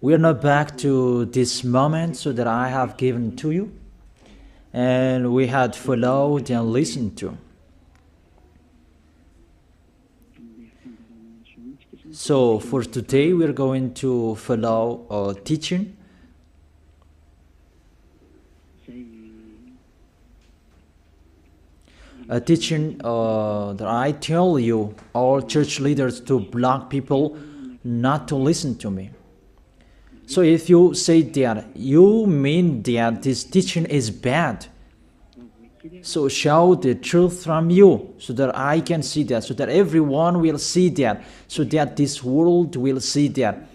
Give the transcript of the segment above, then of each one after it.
We are now back to this moment so that I have given to you, and we had followed and listened to. So for today, we are going to follow a teaching. A teaching that I tell you, all church leaders, to block people not to listen to me. So if you say that, you mean that this teaching is bad. So show the truth from you, so that I can see that, so that everyone will see that, so that this world will see that.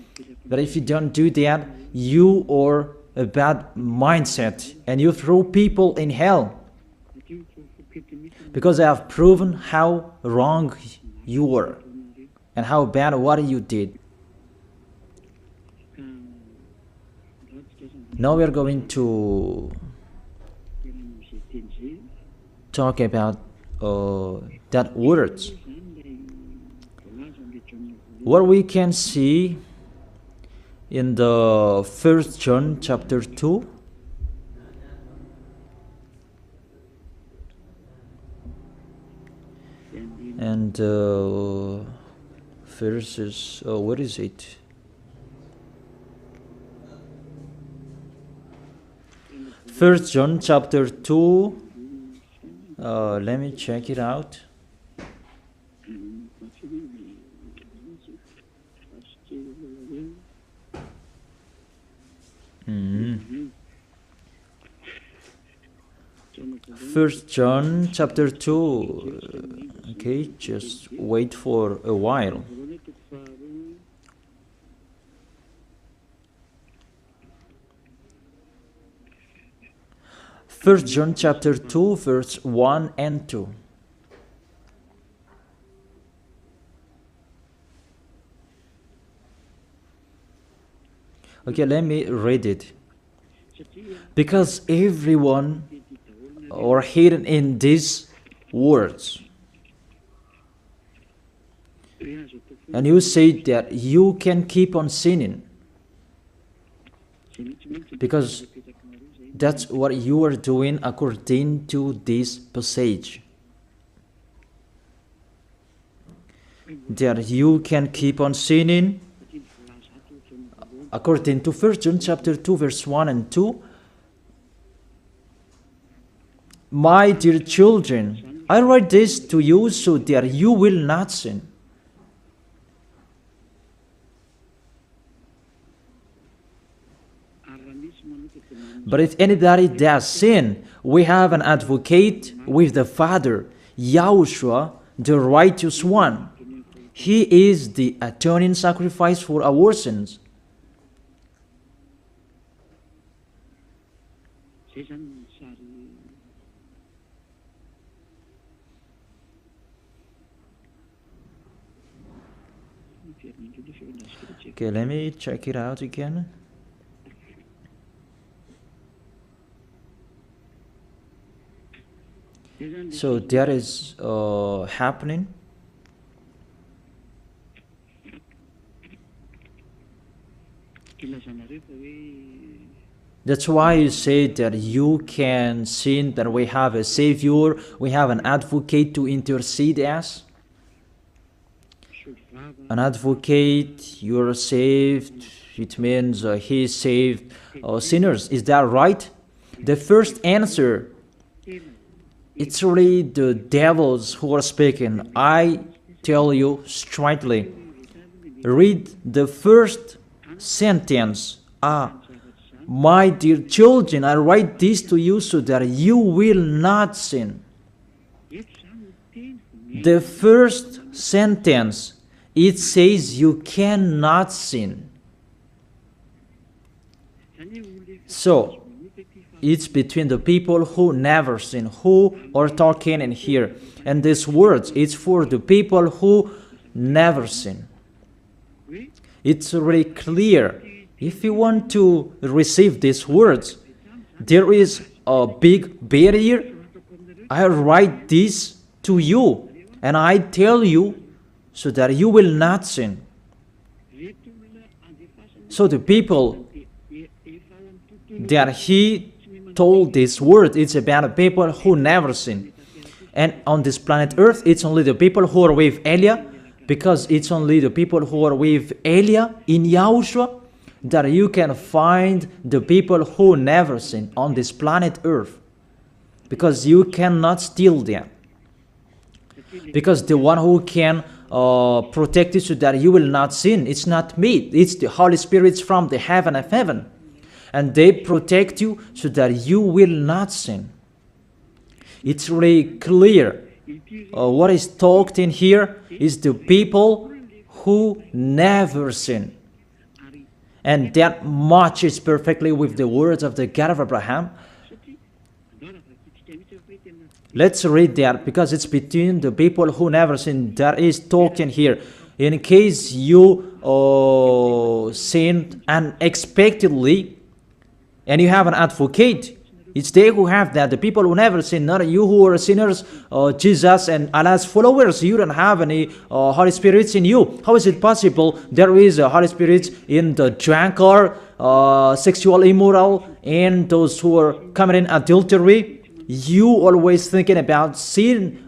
But if you don't do that, you are a bad mindset, and you throw people in hell. Because I have proven how wrong you were, and how bad what you did. Now we are going to talk about that words. What we can see in the 1 John chapter 2. And verses, what is it? First John chapter 2. Let me check it out. First John chapter 2. Okay, just wait for a while. First John chapter 2, verse 1 and 2. Okay, let me read it. Because everyone are hidden in these words. And you say that you can keep on sinning, because that's what you are doing according to this passage. That you can keep on sinning according to 1 John chapter 2 verse 1 and 2. My dear children, I write this to you so that you will not sin. But if anybody does sin, we have an advocate with the Father, YAHOSHUAH, the righteous one. He is the atoning sacrifice for our sins. Okay, let me check it out again. So that is happening. That's why you say that you can sin, that we have a Savior, we have an advocate to intercede us. An advocate, you're saved, it means he saved sinners. Is that right? The first answer, it's really the devils who are speaking. I tell you straightly, read the first sentence. My dear children, I write this to you so that you will not sin. The first sentence, it says you cannot sin. So, it's between the people who never sin, who are talking in here. And these words, it's for the people who never sin. It's really clear. If you want to receive these words, there is a big barrier. I write this to you, and I tell you so that you will not sin. So the people that he told this word, it's about the people who never sin. And on this planet Earth, it's only the people who are with Elia, because it's only the people who are with Elia in Yahushua that you can find the people who never sin on this planet Earth. Because you cannot steal them. Because the one who can protect you so that you will not sin, it's not me, it's the Holy Spirit from the heaven of heaven. And they protect you so that you will not sin. It's really clear. What is talked in here is the people who never sin. And that matches perfectly with the words of the God of Abraham. Let's read that, because it's between the people who never sin that is talked in here. In case you sinned unexpectedly and you have an advocate, it's they who have that, the people who never sin, not you who are sinners, Jesus and Allah's followers. You don't have any Holy Spirits in you. How is it possible there is a Holy Spirit in the drunkard, sexual immoral, and those who are committing adultery? You always thinking about sinning.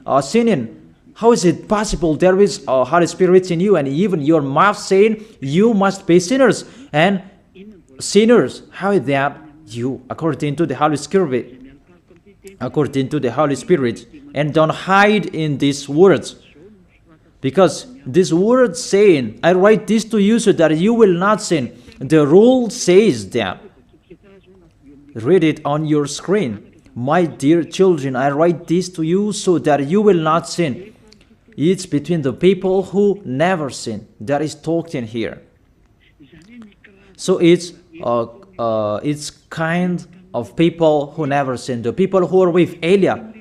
How is it possible there is a Holy Spirit in you, and even your mouth saying you must be sinners? And sinners, how is that you, according to the Holy Spirit? According to the Holy Spirit. And don't hide in these words. Because this word saying, I write this to you so that you will not sin. The rule says that. Read it on your screen. My dear children, I write this to you so that you will not sin. It's between the people who never sin. That is talked in here. So it's kind of people who never sin. The people who are with Elia,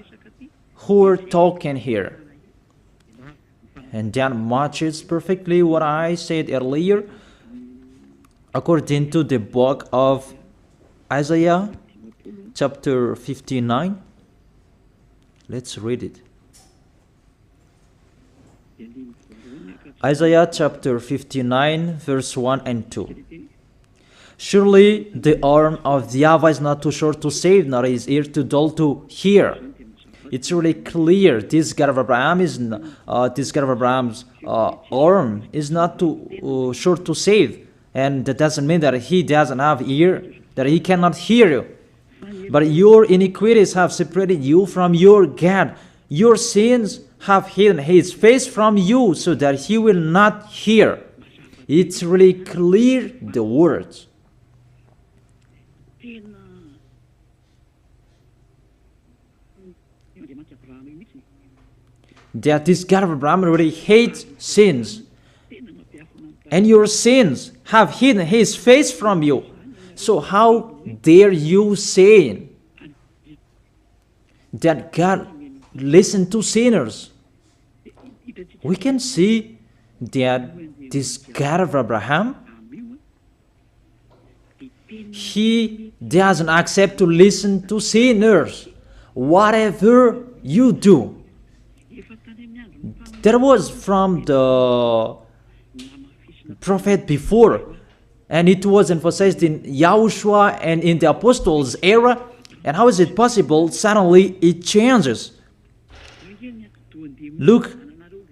who are talking here. And that matches perfectly what I said earlier. According to the book of Isaiah, chapter 59. Let's read it. Isaiah chapter 59, verse 1 and 2. Surely the arm of the YAHVAH is not too short to save, nor his ear too dull to hear. It's really clear. This God of Abraham is Abraham's arm is not too short to save, and that doesn't mean that he doesn't have ear, that he cannot hear you. But your iniquities have separated you from your God. Your sins have hidden his face from you so that he will not hear. It's really clear, the words. That this God of Abraham really hates sins. And your sins have hidden his face from you. So how dare you say that God listens to sinners? We can see that this God of Abraham, he doesn't accept to listen to sinners. Whatever you do. There was from the prophet before, and it was emphasized in YAHOSHUAH and in the apostles' era. And how is it possible suddenly it changes? Look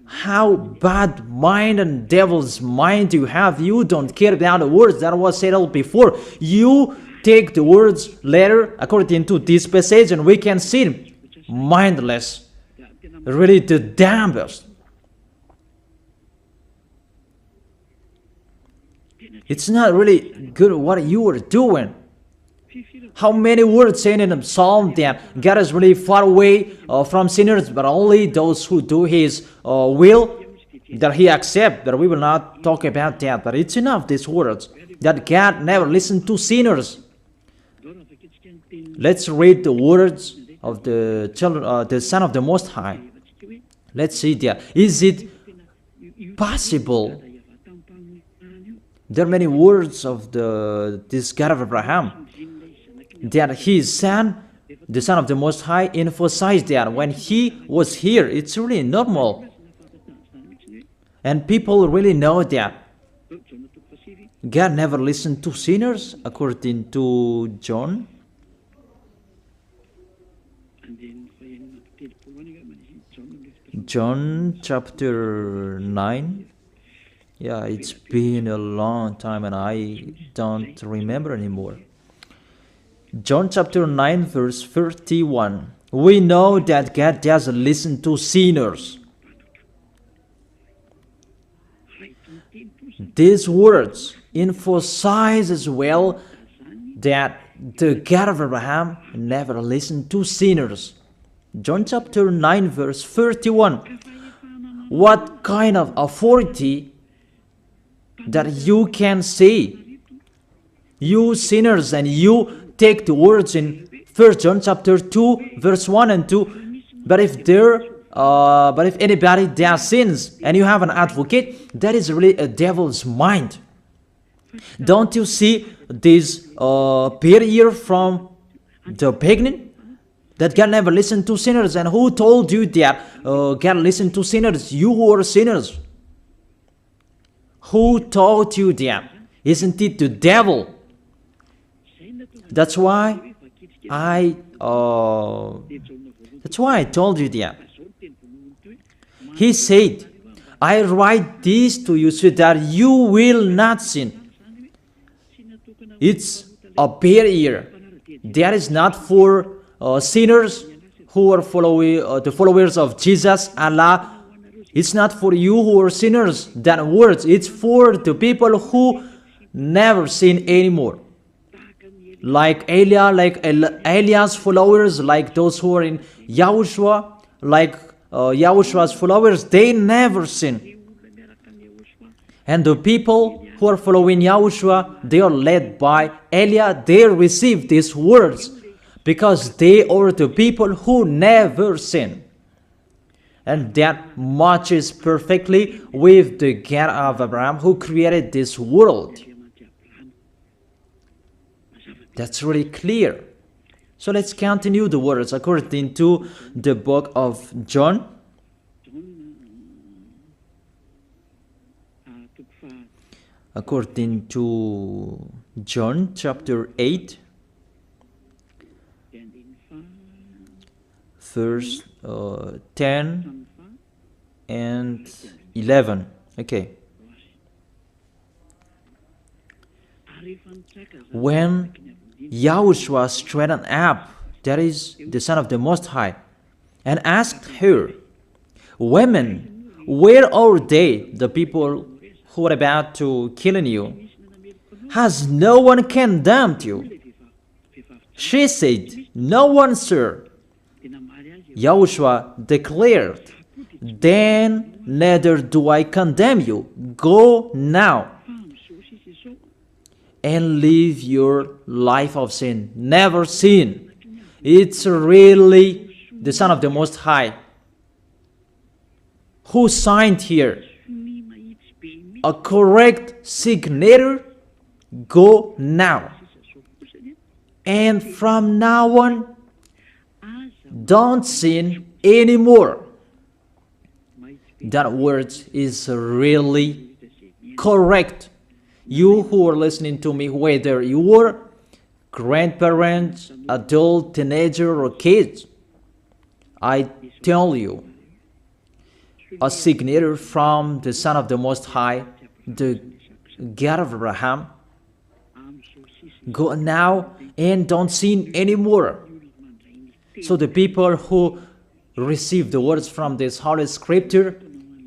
how bad mind and devil's mind you have. You don't care about the words that was said before. You take the words later according to this passage, and we can see mindless, really the damnedest. It's not really good what you are doing. How many words saying in the psalm that God is really far away from sinners, but only those who do his will, that he accepts. But we will not talk about that. But it's enough, these words, that God never listened to sinners. Let's read the words of the children, the Son of the Most High. Let's see that. Is it possible? There are many words of this God of Abraham that his son, the Son of the Most High, emphasized that when he was here. It's really normal. And people really know that. God never listened to sinners, according to John. John chapter 9. Yeah, it's been a long time and I don't remember anymore. John chapter 9 verse 31. We know that God doesn't listen to sinners. These words emphasize as well that the God of Abraham never listened to sinners. John chapter 9 verse 31. What kind of authority that you can say, you sinners, and you take the words in 1 John chapter 2 verse 1 and 2, but if anybody does sins and you have an advocate, that is really a devil's mind. Don't you see this barrier from the beginning? That God never listened to sinners. And who told you that God listened to sinners? You who are sinners. Who taught you that? Isn't it the devil? That's why I told you that. He said, I write this to you so that you will not sin. It's a barrier. That is not for sinners who are the followers of Jesus, Allah. It's not for you who are sinners, that words. It's for the people who never sin anymore. Like Elias followers, like those who are in YAHOSHUAH, like YAHOSHUAH's followers, they never sin. And the people who are following YAHOSHUAH, they are led by Elias. They receive these words because they are the people who never sin. And that matches perfectly with the God of Abraham who created this world. That's really clear. So let's continue the words according to the book of John. According to John chapter 8, verse 10 and 11. Okay. When YAHOSHUAH straightened up, that is the Son of the Most High, and asked her, Women, where are they, the people who are about to kill you? Has no one condemned you? She said, No one, sir. YAHOSHUAH declared, Then neither do I condemn you. Go now and live your life of sin. Never sin. It's really the Son of the Most High who signed here. A correct signature. Go now. And from now on, don't sin anymore. That word is really correct. You who are listening to me, whether you are grandparents, adult, teenager, or kids, I tell you, a signature from the Son of the Most High, the God of Abraham. Go now and don't sin anymore. So the people who receive the words from this Holy Scripture,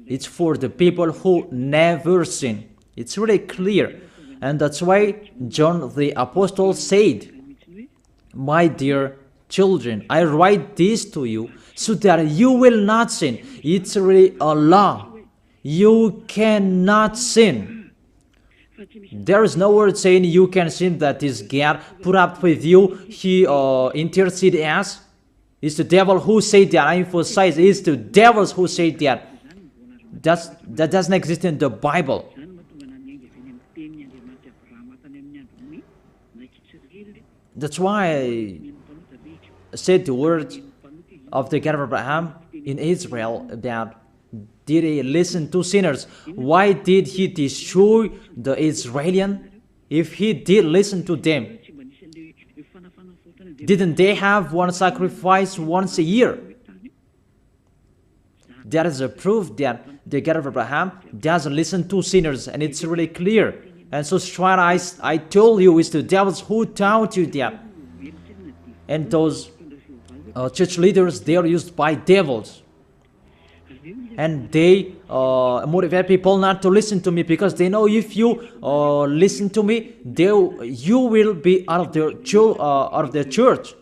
it's for the people who never sin. It's really clear. And that's why John the Apostle said, My dear children, I write this to you so that you will not sin. It's really a law. You cannot sin. There is no word saying you can sin that is God put up with you. He intercede us. It's the devil who said that. I emphasize, it's the devils who say that. That doesn't exist in the Bible. That's why I said the words of the God of Abraham in Israel about Did he listen to sinners? Why did he destroy the Israelites? If he did listen to them, didn't they have one sacrifice once a year? That is a proof that the God of Abraham doesn't listen to sinners, and it's really clear. And so straight I told you, it's the devils who taught you that. And those church leaders, they are used by devils. And they motivate people not to listen to me, because they know if you listen to me, you will be out of their church.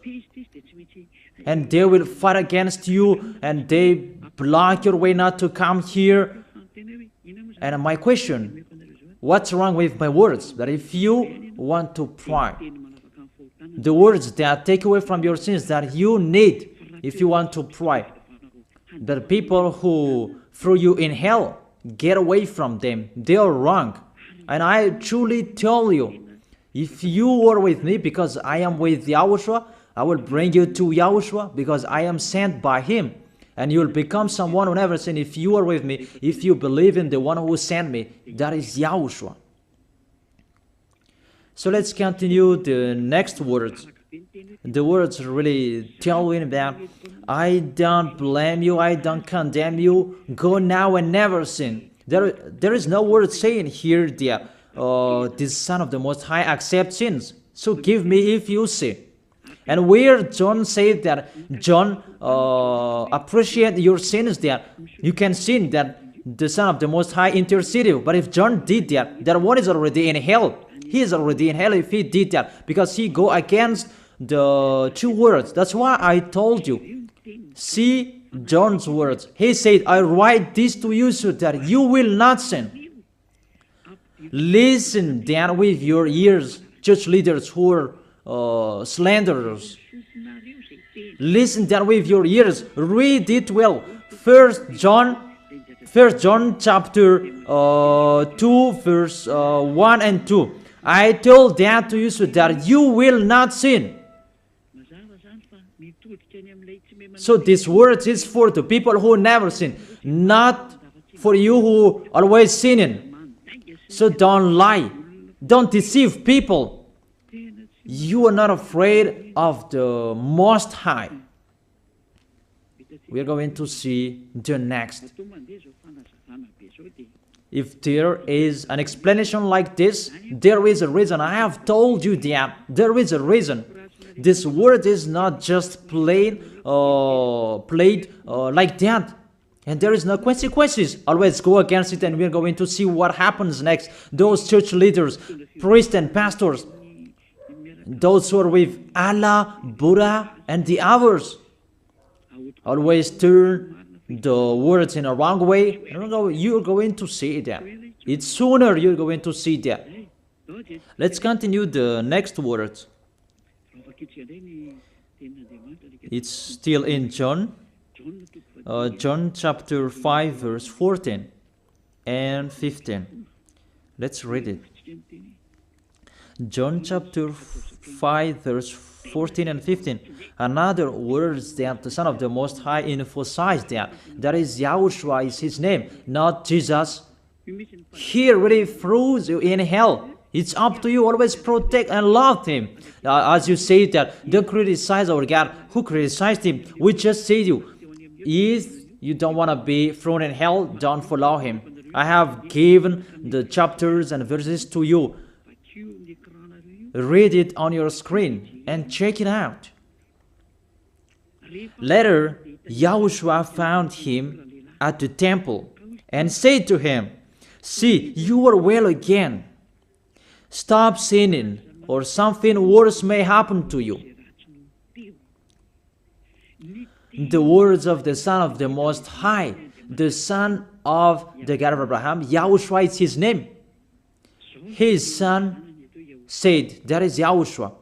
And they will fight against you, and they block your way not to come here. And my question, what's wrong with my words? That if you want to pray, the words that take away from your sins that you need, if you want to pray, the people who threw you in hell, get away from them. They are wrong. And I truly tell you, if you are with me, because I am with YAHOSHUAH, I will bring you to YAHOSHUAH, because I am sent by him. And you will become someone who never sinned. If you are with me, if you believe in the one who sent me, that is YAHOSHUAH. So let's continue the next words. The words really tell him that I don't blame you, I don't condemn you, go now and never sin. There is no word saying here that this Son of the Most High accepts sins. So give me if you sin. And where John said that John appreciate your sins, that you can sin, that the Son of the Most High intercede you. But if John did that, that one is already in hell. He is already in hell if he did that, because he go against the two words. That's why I told you. See John's words. He said, I write this to you so that you will not sin. Listen then with your ears, church leaders who are slanderers. Listen then with your ears. Read it well. First John chapter 2 verse 1 and 2. I told that to you so that you will not sin. So this word is for the people who never sin, not for you who always sinning. So don't lie. Don't deceive people. You are not afraid of the Most High. We are going to see the next. If there is an explanation like this, there is a reason. I have told you that there is a reason. This word is not just played like that. And there is no consequences. Always go against it, and we are going to see what happens next. Those church leaders, priests and pastors, those who are with Allah, Buddha, and the others, always turn the words in a wrong way. You're going to see that. It's sooner you're going to see that. Let's continue the next words. It's still in John. John chapter 5 verse 14 and 15. Let's read it. John chapter 5 verse 14 and 15. Another words that the Son of the Most High emphasized that is YAHOSHUAH is his name, not Jesus. He really throws you in hell. It's up to you. Always protect and love him. As you say that, don't criticize our God. Who criticized him? We just say to you, if you don't want to be thrown in hell, don't follow him. I have given the chapters and verses to you. Read it on your screen and check it out. Later, YAHOSHUAH found him at the temple and said to him, see, you are well again. Stop sinning, or something worse may happen to you. The words of the Son of the Most High, the Son of the God of Abraham, YAHOSHUAH is his name. His son said, that is YAHOSHUAH,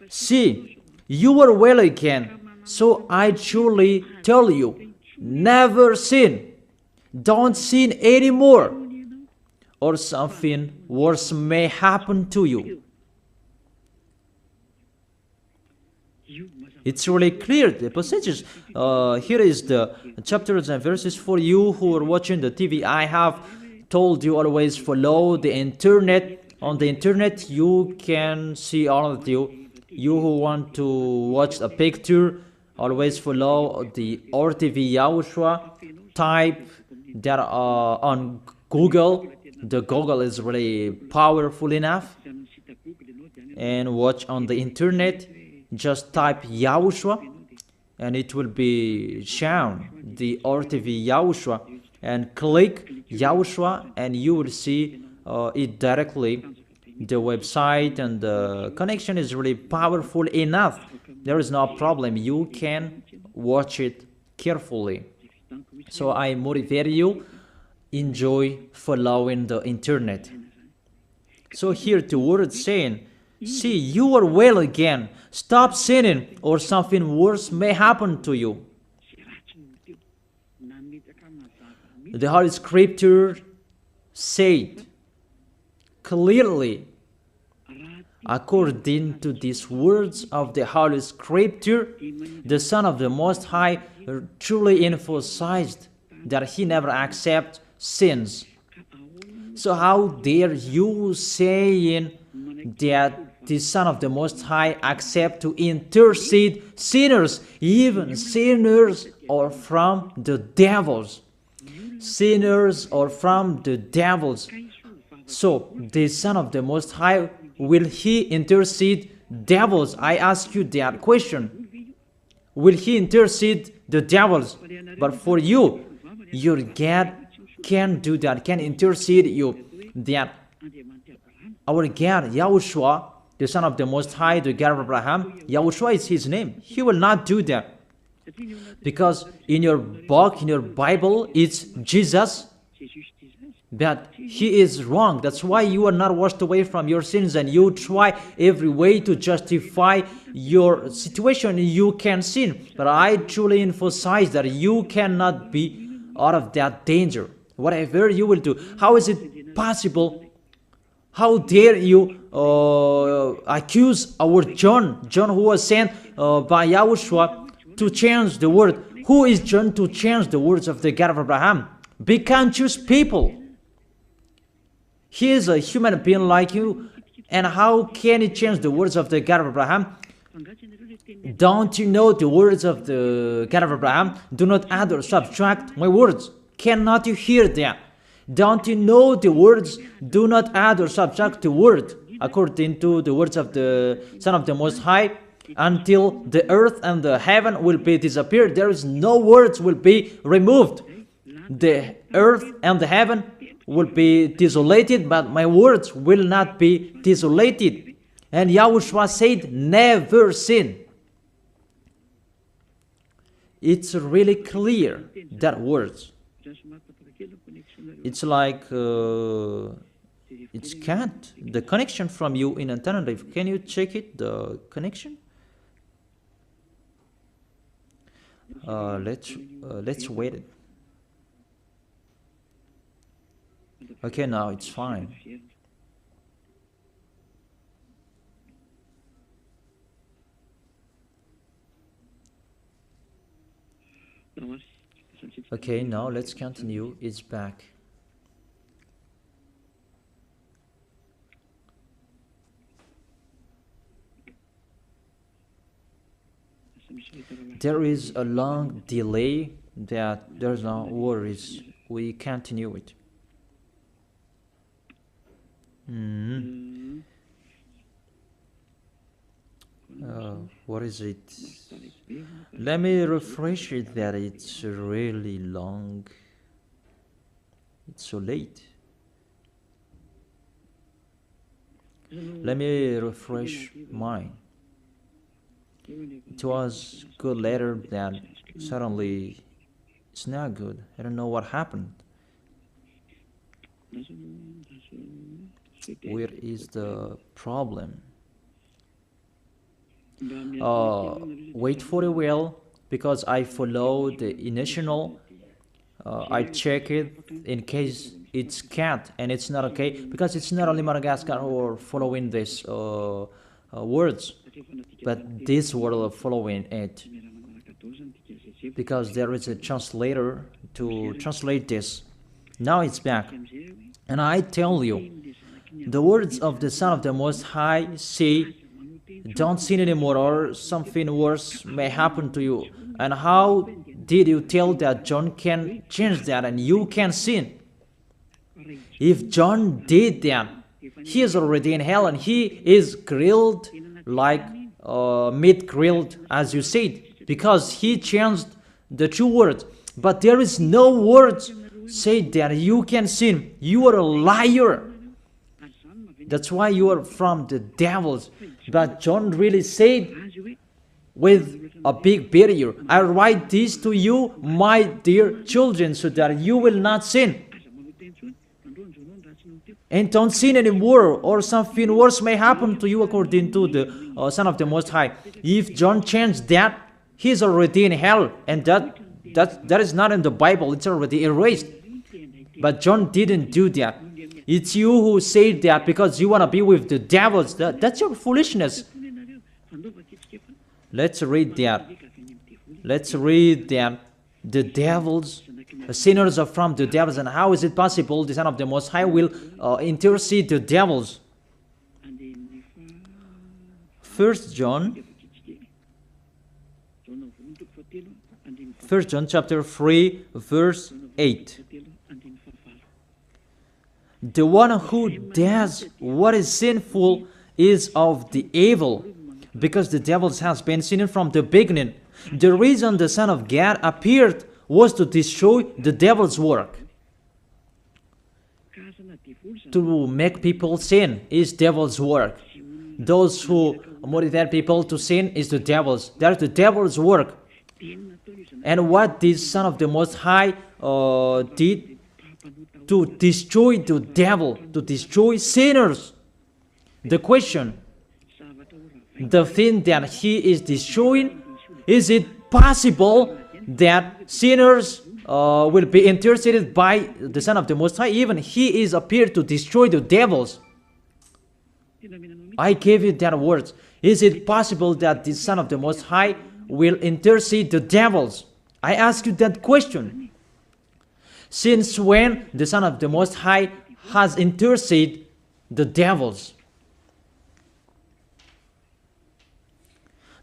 see, you are well again. So I truly tell you, never sin. Don't sin anymore, or something worse may happen to you. It's really clear, the passages. Here is the chapters and verses for you who are watching the TV. I have told you always follow the internet. On the internet, you can see all of you. You who want to watch a picture, always follow the RTV YAHOSHUAH. Type that on Google. The Google is really powerful enough. And watch on the internet. Just type YAHOSHUAH and it will be shown the RTV YAHOSHUAH, and click YAHOSHUAH and you will see it directly, the website, and the connection is really powerful enough. There is no problem, you can watch it carefully. So I motivate you, enjoy following the internet. So here the word saying, see, you are well again. Stop sinning, or something worse may happen to you. The Holy Scripture said clearly, according to these words of the Holy Scripture, the Son of the Most High truly emphasized that he never accepts sins. So how dare you saying that the Son of the Most High accept to intercede sinners, even sinners or from the devils. Sinners or from the devils. So the Son of the Most High, will he intercede devils? I ask you that question. Will he intercede the devils? But for you, your God can do that, can intercede you. That our God, YAHOSHUAH, the Son of the Most High, the God of Abraham, YAHOSHUAH is his name. He will not do that. Because in your book, in your Bible, it's Jesus. But he is wrong. That's why you are not washed away from your sins and you try every way to justify your situation. You can sin. But I truly emphasize that you cannot be out of that danger. Whatever you will do. How is it possible? How dare you accuse our John who was sent by YAHOSHUAH to change the word? Who is John to change the words of the God of Abraham? Be conscious people. He is a human being like you, and how can he change the words of the God of Abraham? Don't you know the words of the God of Abraham? Do not add or subtract my words. Cannot you hear that? Don't you know the words? Do not add or subtract the word, according to the words of the Son of the Most High, until the earth and the heaven will be disappeared. There is no words will be removed. The earth and the heaven will be desolated, but my words will not be desolated. And YAHOSHUAH said, never sin. It's really clear, that words. It's like, it's can't. The connection from you in alternative, can you check it, the connection? Let's wait it. Okay, now it's fine. Okay, now let's continue. It's back. There is a long delay that there's no worries. We continue it. What is it? Let me refresh it that it's really long. It's so late. Let me refresh mine. It was good later, then suddenly it's not good. I don't know what happened. Where is the problem? Wait for a while, because I follow the initial. I check it in case it's cat and it's not okay, because it's not only Madagascar who are following these words. but this will follow it, because there is a translator to translate this. Now it's back. And I tell you, the words of the Son of the Most High say, don't sin anymore, or something worse may happen to you. And how did you tell that John can change that and you can sin? If John did that, he is already in hell, and he is grilled like meat grilled, as you said, because he changed the true words. But there is no words say that you can sin. You are a liar. That's why you are from the devils. But John really said with a big barrier, I write this to you, my dear children, so that you will not sin. And don't sin anymore, or something worse may happen to you, according to the Son of the Most High. If John changed that, he is already in hell, and that is not in the Bible. It's already erased. But John didn't do that. It's you who say that because you want to be with the devils. That's your foolishness. Let's read that. Let's read that. The devils, sinners are from the devils. And how is it possible the Son of the Most High will intercede the devils? 1 John chapter 3, verse 8. The one who does what is sinful is of the evil, because the devils has been sinning from the beginning. The reason the Son of God appeared was to destroy the devil's work. To make people sin is devil's work. Those who motivate people to sin is the devil's. That is the devil's work. And what this Son of the Most High did to destroy the devil, to destroy sinners. The question, the thing that he is destroying, is it possible that sinners will be interceded by the Son of the Most High? Even he is appeared to destroy the devils. I gave you that words. Is it possible that the Son of the Most High will intercede the devils? I ask you that question. Since when the Son of the Most High has interceded the devils?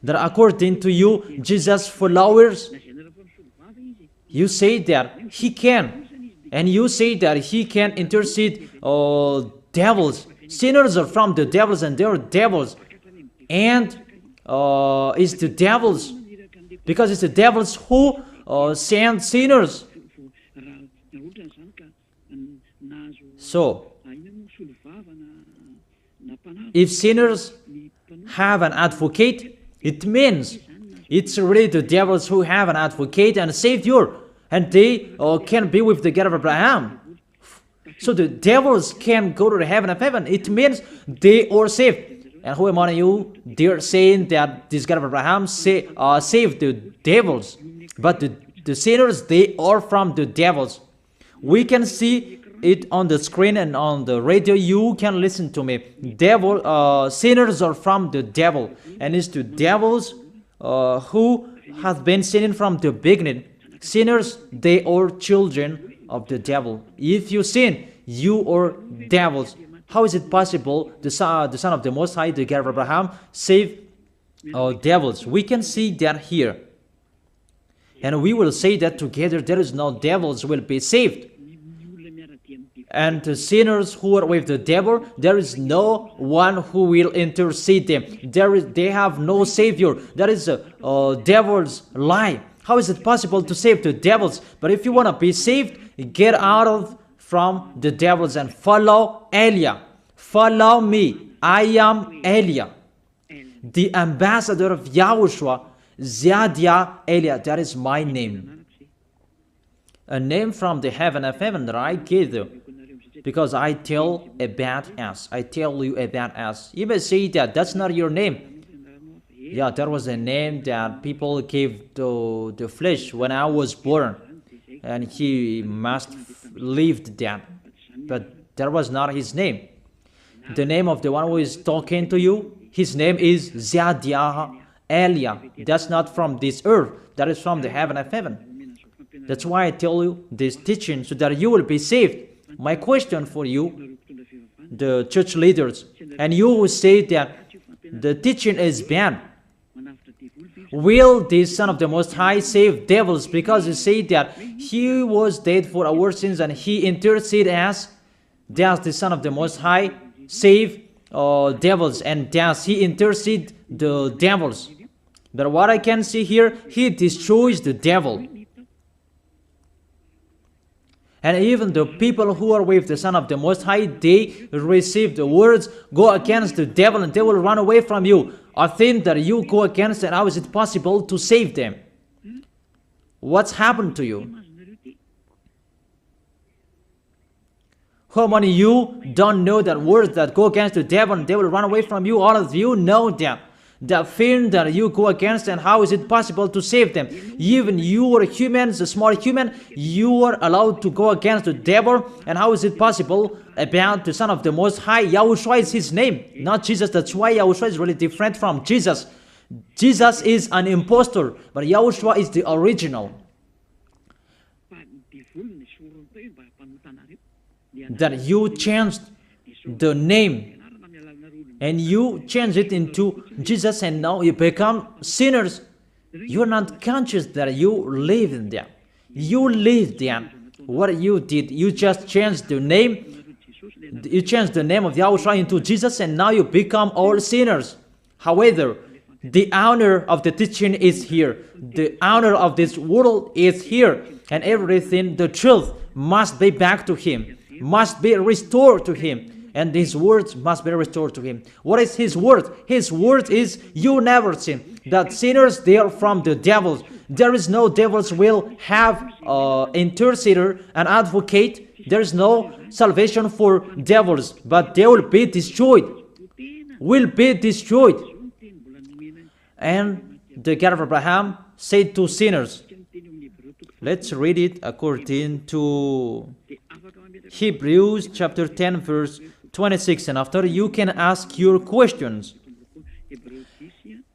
That according to you, Jesus' followers, you say that he can, and you say that he can intercede devils. Sinners are from the devils, and they are devils. And it's the devils, because it's the devils who send sinners. So, if sinners have an advocate, it means it's really the devils who have an advocate and a savior, and they can be with the God of Abraham. So the devils can go to the heaven of heaven. It means they are saved. And who among you, they are saying that this God of Abraham saved the devils, but the sinners, they are from the devils. We can see it on the screen and on the radio. You can listen to me. Sinners are from the devil, and it's the devils who have been sinning from the beginning. Sinners, they are children of the devil. If you sin, you are devils. How is it possible the Son of the Most High, the God of Abraham, save devils? We can see that here. And we will say that together there is no devils will be saved. And the sinners who are with the devil, there is no one who will intercede them. They have no savior. That is a devil's lie. How is it possible to save the devils? But if you want to be saved, get out from the devils and follow Elia. Follow me. I am Elia, the ambassador of Yahushua, Ziadia Elia. That is my name. A name from the heaven of heaven that I gave you. Because I tell about us. I tell you about us. You may say that that's not your name. Yeah, that was a name that people gave to the flesh when I was born. And he must lived that. But that was not his name. The name of the one who is talking to you his name is Zadiah Elia. That's not from this earth. That is from the heaven of heaven. That's why I tell you this teaching, so that you will be saved. My question for you, the church leaders, and you who say that the teaching is bad, will the Son of the Most High save devils? Because you say that he was dead for our sins and he interceded as, does the Son of the Most High save devils, and does he intercede the devils? But what I can see here, he destroys the devil. And even the people who are with the Son of the Most High, they receive the words, go against the devil and they will run away from you. A thing that you go against, and how is it possible to save them? What's happened to you? How many of you don't know that words that go against the devil and they will run away from you? All of you know that. The thing that you go against, and how is it possible to save them? Even you are humans, a small human, you are allowed to go against the devil, and how is it possible about the Son of the Most High? YAHOSHUAH is his name, not Jesus. That's why YAHOSHUAH is really different from Jesus. Jesus is an impostor, but YAHOSHUAH is the original. That you changed the name and you change it into Jesus, and now you become sinners. You're not conscious that you live in them. You live them. What you did, you just changed the name. You changed the name of YAHOSHUAH into Jesus, and now you become all sinners. However, the honor of the teaching is here. The honor of this world is here. And everything, the truth, must be back to him, must be restored to him. And his words must be restored to him. What is his word? His word is, you never sin. That sinners, they are from the devils. There is no devils will have intercessor, an advocate. There is no salvation for devils, but they will be destroyed. Will be destroyed. And the God of Abraham said to sinners. Let's read it according to Hebrews chapter 10 verse 26, and after you can ask your questions.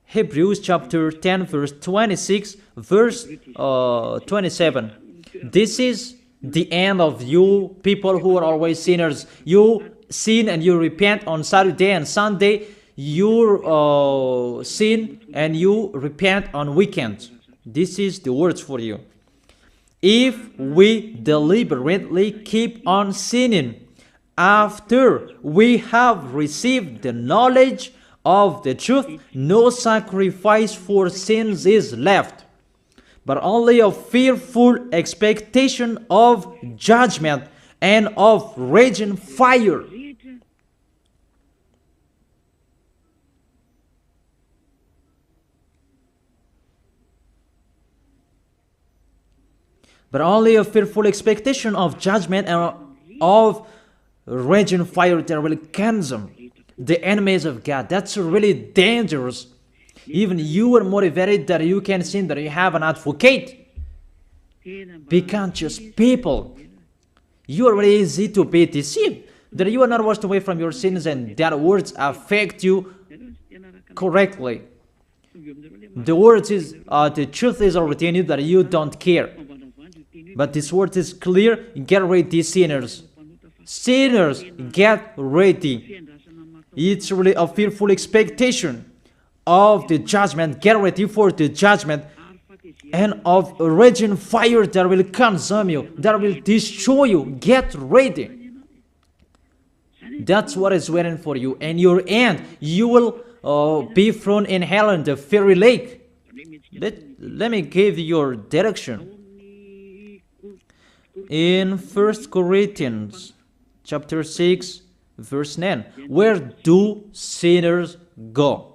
Hebrews chapter 10 verse 26 verse 27. This is the end of you people who are always sinners. You sin and you repent on Saturday and Sunday. You sin and you repent on weekends. This is the words for you. If we deliberately keep on sinning after we have received the knowledge of the truth, no sacrifice for sins is left, but only a fearful expectation of judgment and of raging fire. But only a fearful expectation of judgment and of raging fire that will consume the enemies of God. That's really dangerous. Even you are motivated that you can sin, that you have an advocate. Be conscious, people. You are really easy to be deceived. That you are not washed away from your sins, and that words affect you correctly. The words is, the truth is already in you that you don't care. But this word is clear. Get ready, sinners. Sinners, get ready. It's really a fearful expectation of the judgment. Get ready for the judgment and of a raging fire that will consume you, that will destroy you. Get ready. That's what is waiting for you. And your end, you will be thrown in hell in the fiery lake. Let me give you your direction. In 1 Corinthians chapter 6 verse 9, where do sinners go?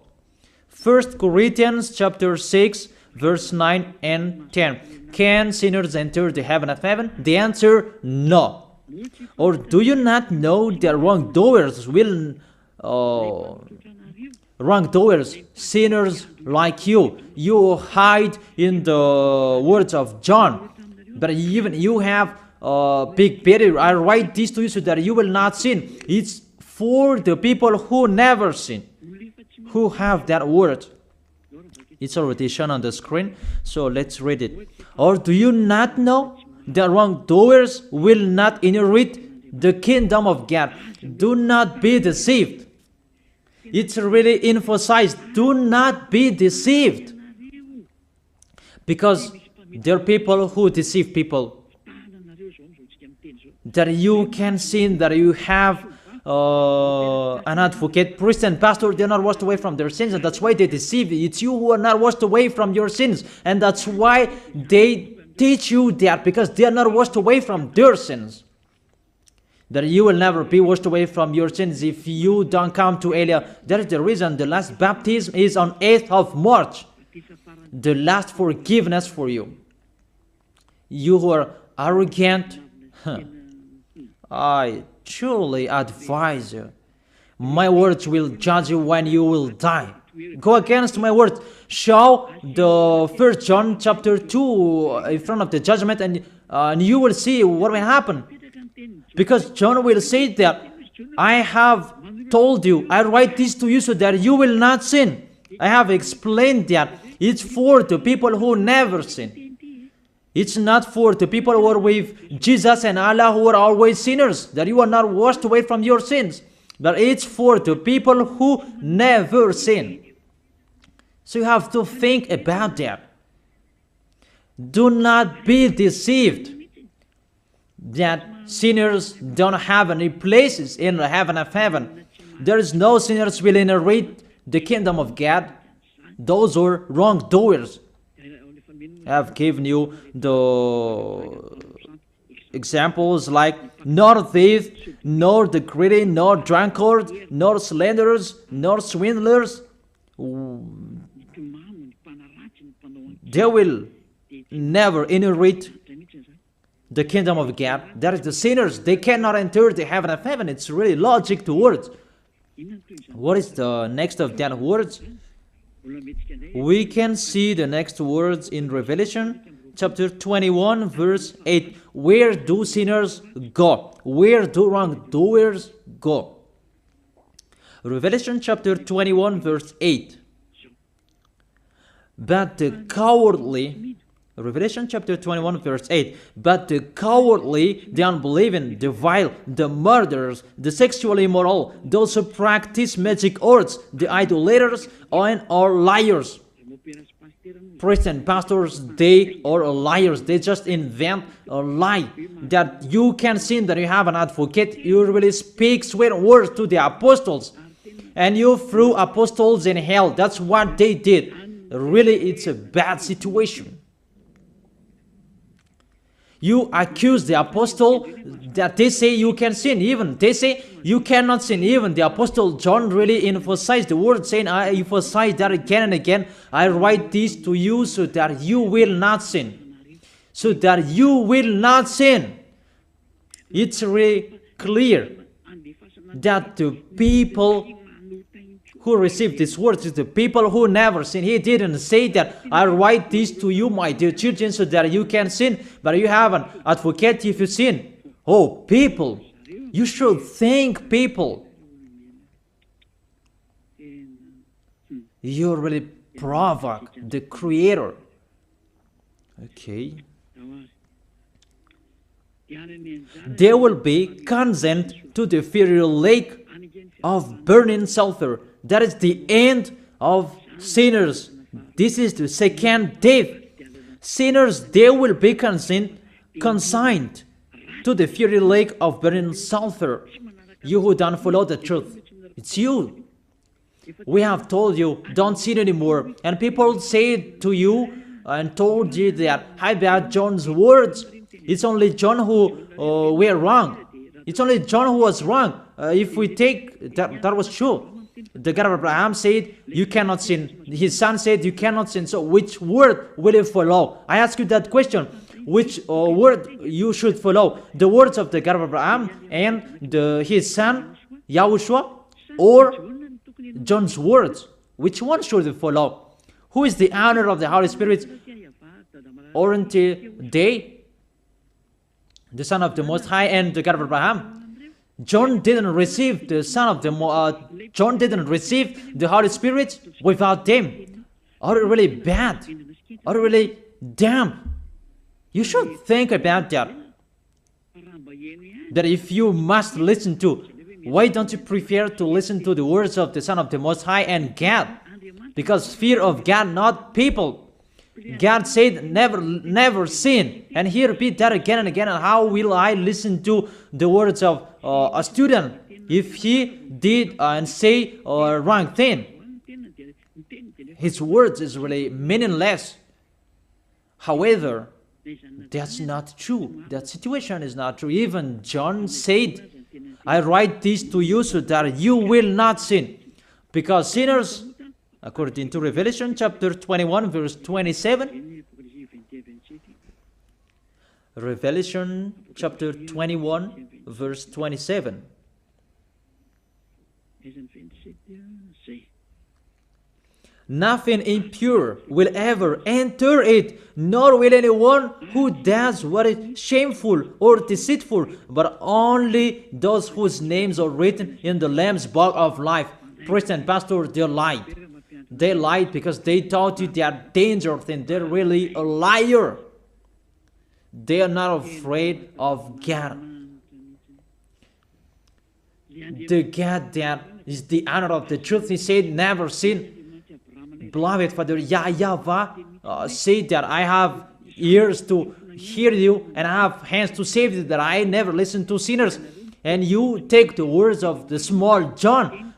1 Corinthians chapter 6 verse 9 and 10. Can sinners enter the heaven of heaven? The answer, no. Or do you not know that wrongdoers will wrongdoers, sinners like you hide in the words of John, but even you have big barrier. I write this to you so that you will not sin. It's for the people who never sin, who have that word. It's already shown on the screen, so let's read it. Or do you not know that wrongdoers will not inherit the kingdom of God? Do not be deceived. It's really emphasized, do not be deceived. Because there are people who deceive people. That you can sin, that you have an advocate, priest and pastor, they're not washed away from their sins, and that's why they deceive you. It's you who are not washed away from your sins, and that's why they teach you that, because they are not washed away from their sins. That you will never be washed away from your sins if you don't come to Elia. That is the reason the last baptism is on 8th of March. The last forgiveness for you. You who are arrogant, I truly advise you. My words will judge you when you will die. Go against my words. Show the 1 John chapter 2 in front of the judgment, and you will see what will happen. Because John will say that, I have told you, I write this to you so that you will not sin. I have explained that. It's for the people who never sin. It's not for the people who are with Jesus and Allah who are always sinners, that you are not washed away from your sins. But it's for the people who never sin. So you have to think about that. Do not be deceived that sinners don't have any places in the heaven of heaven. There is no sinners will inherit the kingdom of God. Those are wrongdoers. I have given you the examples like nor thief, nor the greedy, nor drunkard, nor slanderers, nor swindlers. They will never inherit the kingdom of God. That is the sinners. They cannot enter the heaven of heaven. It's really logic to words. What is the next of that words? We can see the next words in Revelation chapter 21 verse 8. Where do sinners go? Where do wrongdoers go? Revelation chapter 21 verse 8. But the cowardly, Revelation chapter 21 verse 8. But the cowardly, the unbelieving, the vile, the murderers, the sexually immoral, those who practice magic arts, the idolaters, and are liars. Priests and pastors, they are liars. They just invent a lie that you can sin, that you have an advocate. You really speak sweet words to the apostles, and you threw apostles in hell. That's what they did. Really, it's a bad situation. You accuse the apostle that they say you can sin. Even they say you cannot sin. Even the apostle John really emphasized the word, saying, I emphasize that again and again. I write this to you so that you will not sin. So that you will not sin. It's really clear that the people who received this word is the people who never sin. He didn't say that I write this to you, my dear children, so that you can sin, but you have an advocate if you sin. Oh, people, you should think, people. You really provoke the Creator. Okay. They will be condemned to the fiery lake of burning sulfur. That is the end of sinners. This is the second death. Sinners, they will be consigned to the fiery lake of burning sulfur. You who don't follow the truth, it's you. We have told you, don't sin anymore. And people say to you and told you that, I bad John's words. It's only John who were wrong. It's only John who was wrong. If we take that was true. The God of Abraham said, you cannot sin. His son said, you cannot sin. So which word will you follow? I ask you that question. Which word you should follow? The words of the God of Abraham and his son, YAHOSHUAH, or John's words? Which one should you follow? Who is the owner of the Holy Spirit? Aren't they the Son of the Most High and the God of Abraham? John didn't receive the John didn't receive the Holy Spirit without them. Are you really bad? Are you really damn? You should think about that. That if you must listen to, why don't you prefer to listen to the words of the Son of the Most High and God? Because fear of God, not people. God said, never sin. And he repeat that again and again. And how will I listen to the words of a student if he did and say a wrong thing? His words is really meaningless. However, that's not true. That situation is not true. Even John said, I write this to you so that you will not sin. Because sinners, according to Revelation chapter 21 verse 27, Revelation chapter 21 verse 27, nothing impure will ever enter it, nor will anyone who does what is shameful or deceitful, but only those whose names are written in the Lamb's book of life. Priest and pastor, they lied. They lied because they taught you they are dangerous and they're really a liar. They are not afraid of God. The God that is the honor of the truth, he said, never sin. Beloved Father, YAHVAH said that I have ears to hear you and I have hands to save you, that I never listen to sinners. And you take the words of the small John,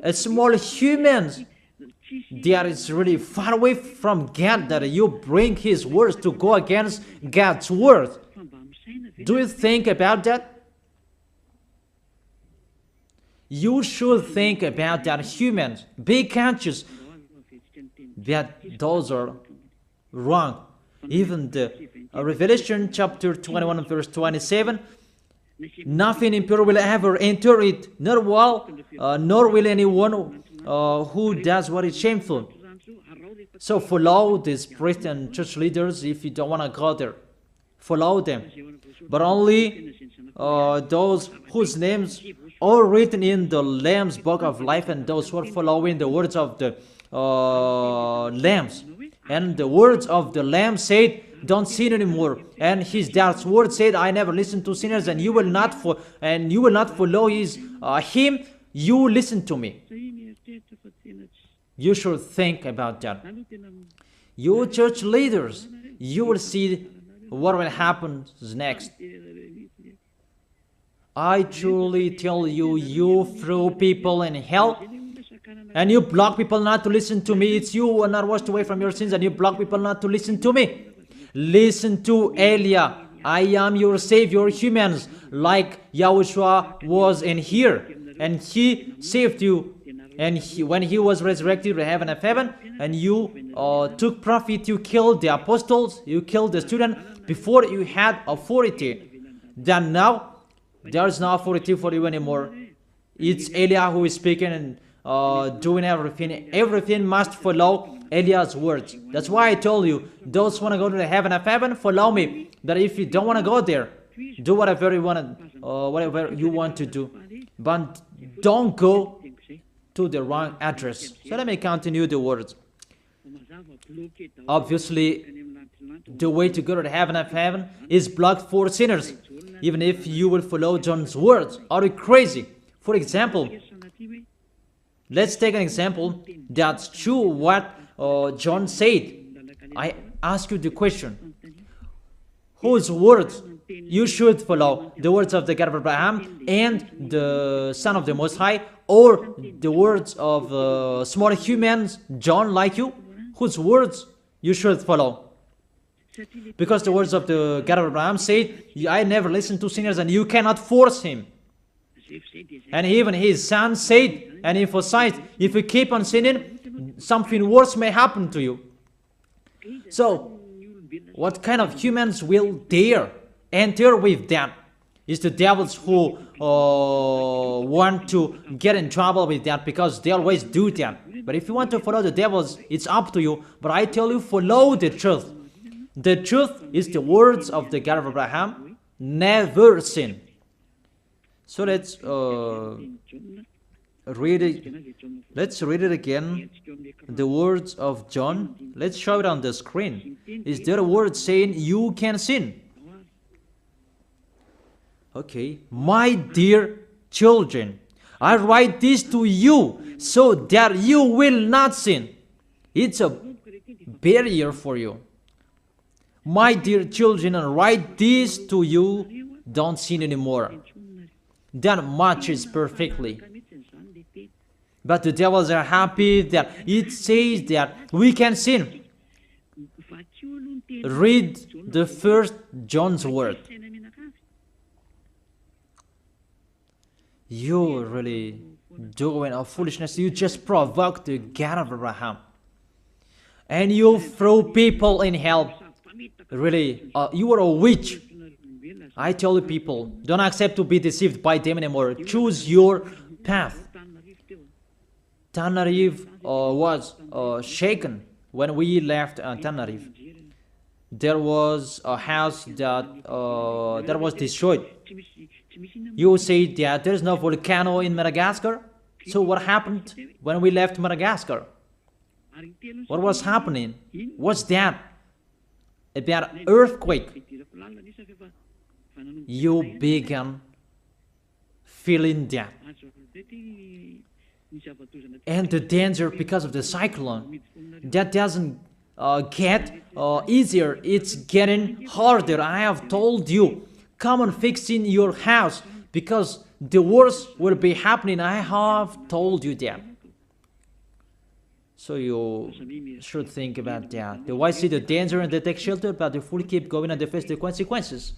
a small human, that is really far away from God, that you bring his words to go against God's word. Do you think about that? You should think about that, humans. Be conscious that those are wrong. Even the Revelation chapter 21 verse 27, nothing impure will ever enter it, nor will anyone who does what is shameful. So follow these priests and church leaders if you don't want to go there. Follow them. But only those whose names are written in the Lamb's book of life, and those who are following the words of the Lambs. And the words of the Lamb said, don't sin anymore. And his dad's word said, I never listen to sinners, and you will not follow his him. You listen to me. You should think about that. You church leaders, you will see what will happen next. I truly tell you, you throw people in hell, and you block people not to listen to me. It's you who are not washed away from your sins, and you block people not to listen to me. Listen to Elia. I am your Savior, humans, like YAHOSHUAH was in here, and he saved you. And when he was resurrected to heaven of heaven, and you took profit, you killed the apostles, you killed the student before you had authority. Then now, there is no authority for you anymore. It's Elia who is speaking and doing everything. Everything must follow Eliah's words. That's why I told you, those who want to go to the heaven of heaven, follow me. That if you don't want to go there, do whatever you want to do. But don't go to the wrong address. So let me continue the words. Obviously, the way to go to the heaven of heaven is blocked for sinners, even if you will follow John's words. Are you crazy? For example, let's take an example that's true what John said. I ask you the question, whose words you should follow? The words of the God of Abraham and the Son of the Most High, or the words of small humans, John like you? Whose words you should follow? Because the words of the God of Abraham said, I never listen to sinners, and you cannot force him. And even his son said and emphasized, if you keep on sinning, something worse may happen to you. So, what kind of humans will dare enter with them? It's the devils who want to get in trouble with that, because they always do that. But if you want to follow the devils, it's up to you. But I tell you, follow the truth. The truth is the words of the God of Abraham, never sin. So read it. Let's read it again. The words of John. Let's show it on the screen. Is there a word saying you can sin? Okay. My dear children, I write this to you so that you will not sin. It's a barrier for you. My dear children, I write this to you. Don't sin anymore. That matches perfectly. But the devils are happy that it says that we can sin. Read the first John's word. You're really doing a foolishness. You just provoke the God of Abraham. And you throw people in hell. Really, you are a witch. I tell you people, don't accept to be deceived by them anymore. Choose your path. Tenerife was shaken when we left Tenerife. There was a house that was destroyed. You say that there's no volcano in Madagascar. So what happened when we left Madagascar? What was happening? What's that? About earthquake. You began feeling that. And the danger because of the cyclone, that doesn't get easier. It's getting harder. I have told you, come on fixing your house because the worst will be happening. I have told you that. So you should think about that. The wise see the danger and they take shelter, but the fool keep going and they face the consequences.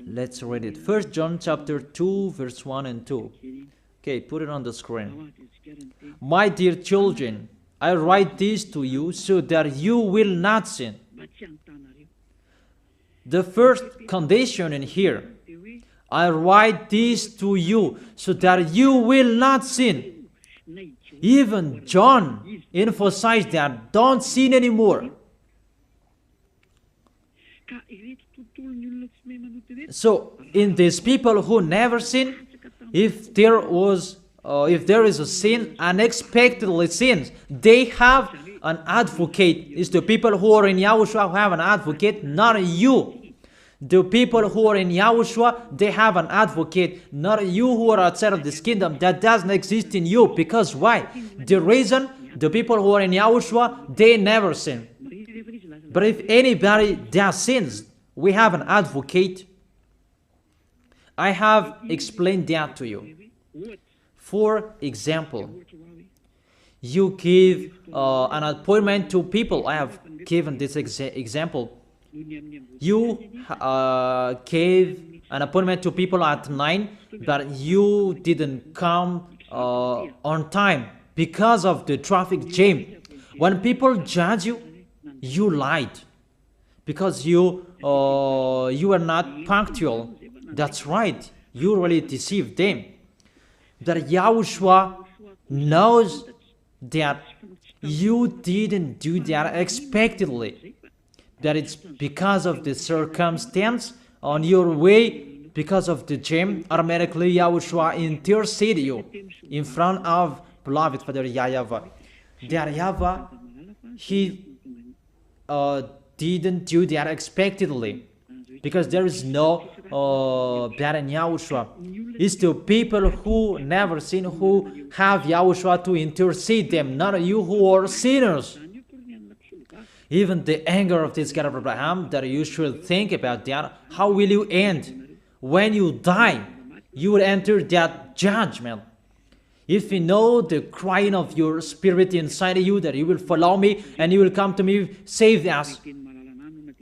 Let's read it. 1 John chapter 2, verse 1 and 2. Okay, put it on the screen. My dear children, I write this to you so that you will not sin. The first condition in here, I write this to you so that you will not sin. Even John emphasized that, don't sin anymore. So, in these people who never sin, if there is a sin, unexpectedly sins, they have an advocate. It's the people who are in YAHOSHUAH who have an advocate, not you. The people who are in YAHOSHUAH, they have an advocate, not you who are outside of this kingdom. That doesn't exist in you. Because why? The reason, the people who are in YAHOSHUAH, they never sin. But if anybody does sins, we have an advocate. I have explained that to you. For example, you give an appointment to people. I have given this example. You gave an appointment to people at 9, but you didn't come on time because of the traffic jam. When people judge you, you lied because you are not punctual. That's right. You really deceived them. That YAHOSHUAH knows that you didn't do that expectedly. That it's because of the circumstance on your way, because of the jam, automatically YAHOSHUAH intercede you in front of beloved Father YAHVAH. That YAHVAH, he didn't do that expectedly, because there is no that in YAHOSHUAH. It's the people who never sin who have YAHOSHUAH to intercede them, not you who are sinners. Even the anger of this God of Abraham, that you should think about that. How will you end? When you die, you will enter that judgment. If you know the crying of your spirit inside you, that you will follow me and you will come to me, save us,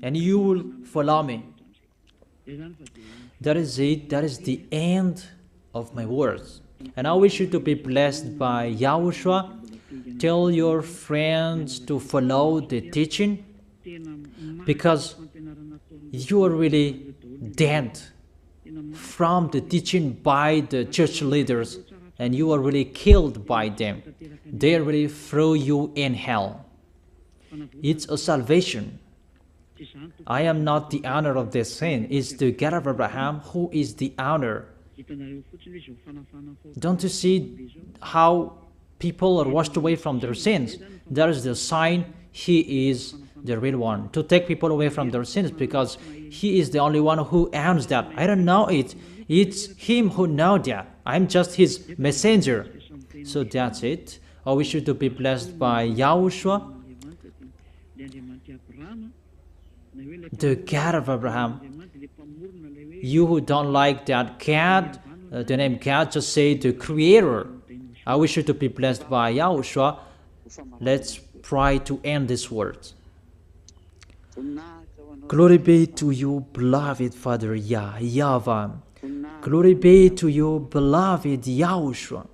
and you will follow me. That is it. That is the end of my words. And I wish you to be blessed by YAHOSHUAH. Tell your friends to follow the teaching, because you are really dead from the teaching by the church leaders, and you are really killed by them. They really throw you in hell. It's a salvation. I am not the owner of this sin. It's the God of Abraham who is the owner. Don't you see how people are washed away from their sins? That is the sign He is the real one, to take people away from their sins, because He is the only one who owns that. I don't know it. It's Him who knows that. I'm just His messenger. So that's it. I wish you to be blessed by YAHOSHUAH, the God of Abraham. You who don't like that God, the name God, just say the Creator. I wish you to be blessed by YAHOSHUAH. Let's try to end this word. Glory be to you, beloved Father YAHVAH. Glory be to you, beloved YAHOSHUAH.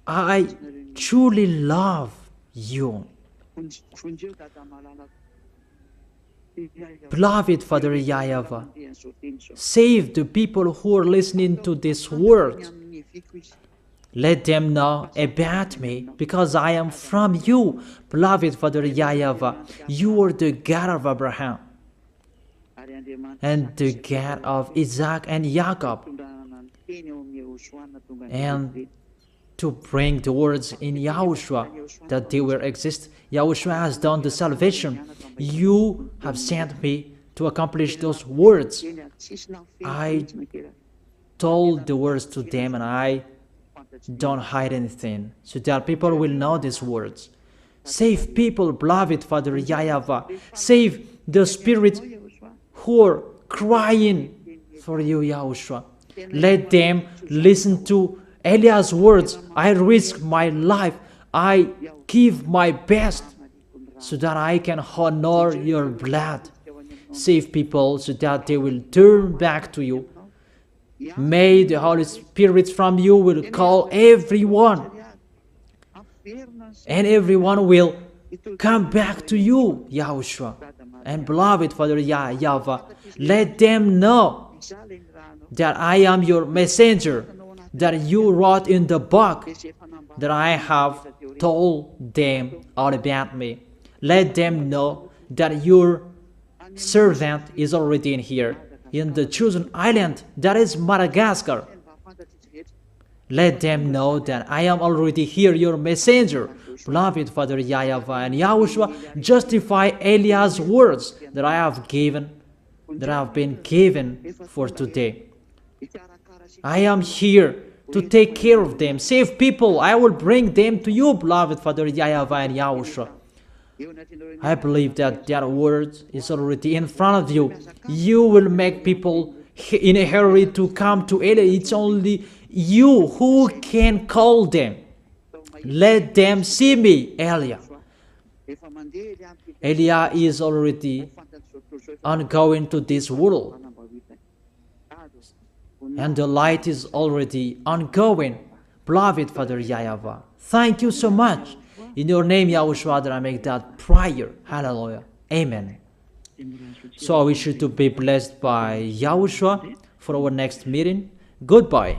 I truly love you. Beloved Father YAHVAH, save the people who are listening to this word. Let them know about me, because I am from you, beloved Father YAHVAH. You are the God of Abraham and the God of Isaac and Jacob. And to bring the words in YAHOSHUAH that they will exist. YAHOSHUAH has done the salvation. You have sent me to accomplish those words. I told the words to them, and I don't hide anything, so that people will know these words. Save people, beloved Father YAHVAH. Save the spirits who are crying for you, YAHOSHUAH. Let them listen to Eliah's words. I risk my life. I give my best so that I can honor your blood. Save people so that they will turn back to you. May the Holy Spirit from you will call everyone, and everyone will come back to you, YAHOSHUAH. And beloved Father YAHVAH, let them know that I am your messenger, that you wrote in the book, that I have told them all about me. Let them know that your servant is already in here, in the chosen island, that is Madagascar. Let them know that I am already here, your messenger. Beloved Father YAHVAH and YAHOSHUAH, justify Eliah's words that I have been given for today. I am here to take care of them. Save people. I will bring them to you, beloved Father YAHVAH and YAHOSHUAH. I believe that that word is already in front of you. You will make people in a hurry to come to Eliah. It's only you who can call them. Let them see me, Eliah. Eliah is already ongoing to this world, and the light is already ongoing. Beloved Father YAHVAH, thank you so much. In your name, YAHOSHUAH, that I make that prayer. Hallelujah. Amen. So I wish you to be blessed by YAHOSHUAH for our next meeting. Goodbye.